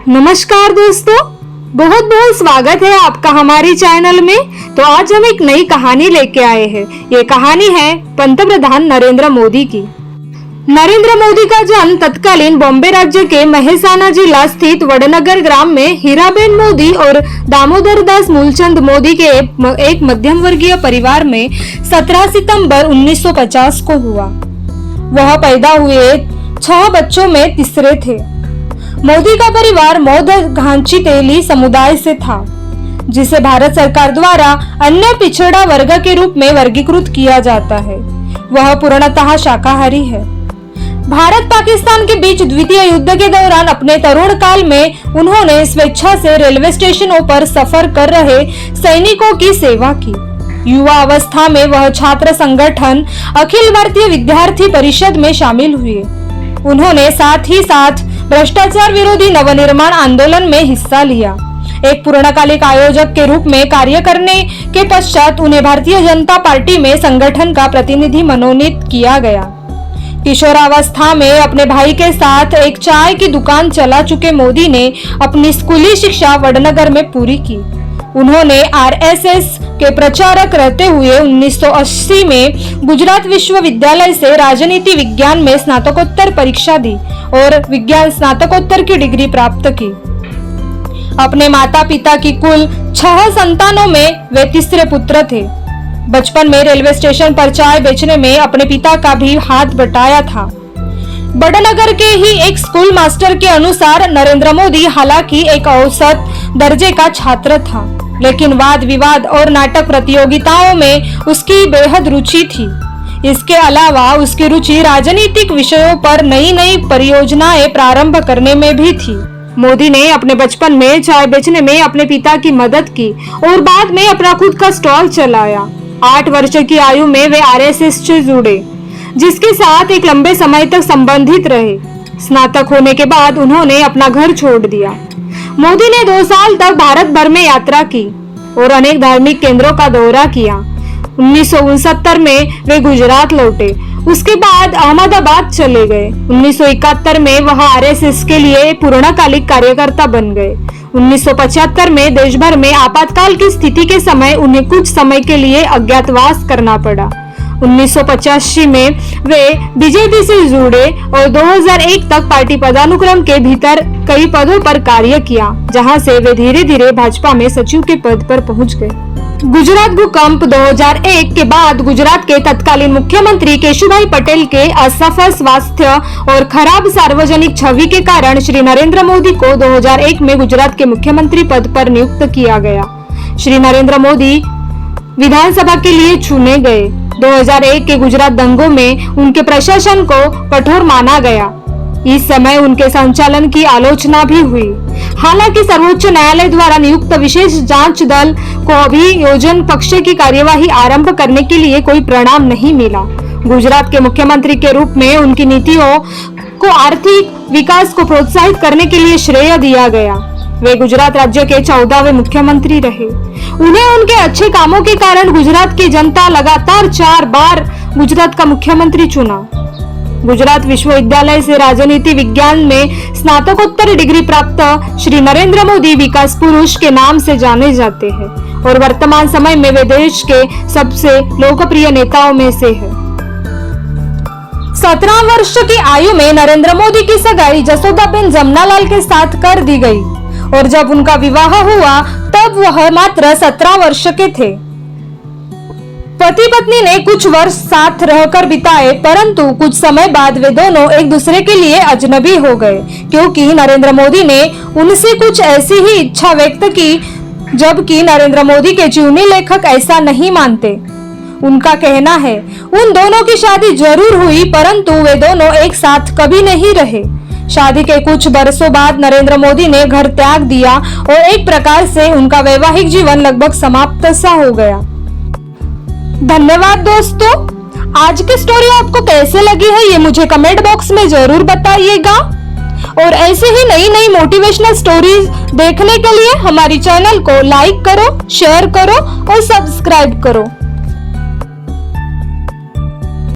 नमस्कार दोस्तों, बहुत बहुत स्वागत है आपका हमारी चैनल में। तो आज हम एक नई कहानी लेके आए हैं। ये कहानी है पंतप्रधान नरेंद्र मोदी की। नरेंद्र मोदी का जन्म तत्कालीन बॉम्बे राज्य के मेहसाना जिला स्थित वडनगर ग्राम में हीराबेन मोदी और दामोदर दास मूलचंद मोदी के एक मध्यम वर्गीय परिवार में 17 सितंबर 1950 को हुआ। वह पैदा हुए 6 बच्चों में तीसरे थे। मोदी का परिवार मौद घांची तेली समुदाय से था, जिसे भारत सरकार द्वारा अन्य पिछड़ा वर्ग के रूप में वर्गीकृत किया जाता है। वह पूर्णतः शाकाहारी है। भारत पाकिस्तान के बीच द्वितीय युद्ध के दौरान अपने तरुण काल में उन्होंने स्वेच्छा से रेलवे स्टेशनों पर सफर कर रहे सैनिकों की सेवा की। युवा अवस्था में वह छात्र संगठन अखिल भारतीय विद्यार्थी परिषद में शामिल हुए। उन्होंने साथ ही साथ भ्रष्टाचार विरोधी नवनिर्माण आंदोलन में हिस्सा लिया। एक पूर्णकालिक आयोजक के रूप में कार्य करने के पश्चात उन्हें भारतीय जनता पार्टी में संगठन का प्रतिनिधि मनोनीत किया गया। किशोरावस्था में अपने भाई के साथ एक चाय की दुकान चला चुके मोदी ने अपनी स्कूली शिक्षा वडनगर में पूरी की। उन्होंने आरएसएस के प्रचारक रहते हुए 1980 में गुजरात विश्वविद्यालय से राजनीति विज्ञान में स्नातकोत्तर परीक्षा दी और विज्ञान स्नातकोत्तर की डिग्री प्राप्त की। अपने माता पिता की कुल 6 संतानों में वे तीसरे पुत्र थे। बचपन में रेलवे स्टेशन पर चाय बेचने में अपने पिता का भी हाथ बटाया था। बड़नगर के ही एक स्कूल मास्टर के अनुसार नरेंद्र मोदी हालांकि एक औसत दर्जे का छात्र था, लेकिन वाद विवाद और नाटक प्रतियोगिताओं में उसकी बेहद रुचि थी। इसके अलावा उसकी रुचि राजनीतिक विषयों पर नई नई परियोजनाएं प्रारंभ करने में भी थी। मोदी ने अपने बचपन में चाय बेचने में अपने पिता की मदद की और बाद में अपना खुद का स्टॉल चलाया। 8 वर्ष की आयु में वे आरएसएस से जुड़े, जिसके साथ एक लंबे समय तक संबंधित रहे। स्नातक होने के बाद उन्होंने अपना घर छोड़ दिया। मोदी ने 2 साल तक भारत भर में यात्रा की और अनेक धार्मिक केंद्रों का दौरा किया। 1969 में वे गुजरात लौटे। उसके बाद अहमदाबाद चले गए। 1971 में वह आरएसएस के लिए पूर्णकालिक कार्यकर्ता बन गए। 1975 में देश भर में आपातकाल की स्थिति के समय उन्हें कुछ समय के लिए अज्ञातवास करना पड़ा। 1985 में वे बीजेपी से जुड़े और 2001 तक पार्टी पदानुक्रम के भीतर कई पदों पर कार्य किया, जहां से वे धीरे धीरे भाजपा में सचिव के पद पर पहुंच गए। गुजरात भूकंप 2001 के बाद गुजरात के तत्कालीन मुख्यमंत्री केशुभाई पटेल के असफल स्वास्थ्य और खराब सार्वजनिक छवि के कारण श्री नरेंद्र मोदी को 2001 में गुजरात के मुख्यमंत्री पद पर नियुक्त किया गया। श्री नरेंद्र मोदी विधानसभा के लिए चुने गए। 2001 के गुजरात दंगों में उनके प्रशासन को कठोर माना गया। इस समय उनके संचालन की आलोचना भी हुई। हालांकि सर्वोच्च न्यायालय द्वारा नियुक्त विशेष जांच दल को अभियोजन पक्ष की कार्यवाही आरंभ करने के लिए कोई परिणाम नहीं मिला। गुजरात के मुख्यमंत्री के रूप में उनकी नीतियों को आर्थिक विकास को प्रोत्साहित करने के लिए श्रेय दिया गया। वे गुजरात राज्य के 14वें मुख्यमंत्री रहे। उन्हें उनके अच्छे कामों के कारण गुजरात की जनता लगातार 4 बार गुजरात का मुख्यमंत्री चुना। गुजरात विश्वविद्यालय से राजनीति विज्ञान में स्नातकोत्तर डिग्री प्राप्त श्री नरेंद्र मोदी विकास पुरुष के नाम से जाने जाते हैं और वर्तमान समय में वे देश के सबसे लोकप्रिय नेताओं में से है। 17 वर्ष की आयु में नरेंद्र मोदी की सगाई जसोदाबेन जमनालाल के साथ कर दी गई और जब उनका विवाह हुआ तब वह मात्र 17 वर्ष के थे। पति पत्नी ने कुछ वर्ष साथ रहकर बिताए, परंतु कुछ समय बाद वे दोनों एक दूसरे के लिए अजनबी हो गए, क्योंकि नरेंद्र मोदी ने उनसे कुछ ऐसी ही इच्छा व्यक्त की, जबकि नरेंद्र मोदी के जीवनी लेखक ऐसा नहीं मानते। उनका कहना है उन दोनों की शादी जरूर हुई, परंतु वे दोनों एक साथ कभी नहीं रहे। शादी के कुछ बरसों बाद नरेंद्र मोदी ने घर त्याग दिया और एक प्रकार से उनका वैवाहिक जीवन लगभग समाप्त सा हो गया। धन्यवाद दोस्तों। आज की स्टोरी आपको कैसे लगी है ये मुझे कमेंट बॉक्स में जरूर बताइएगा और ऐसे ही नई नई मोटिवेशनल स्टोरीज देखने के लिए हमारी चैनल को लाइक करो, शेयर करो और सब्सक्राइब करो।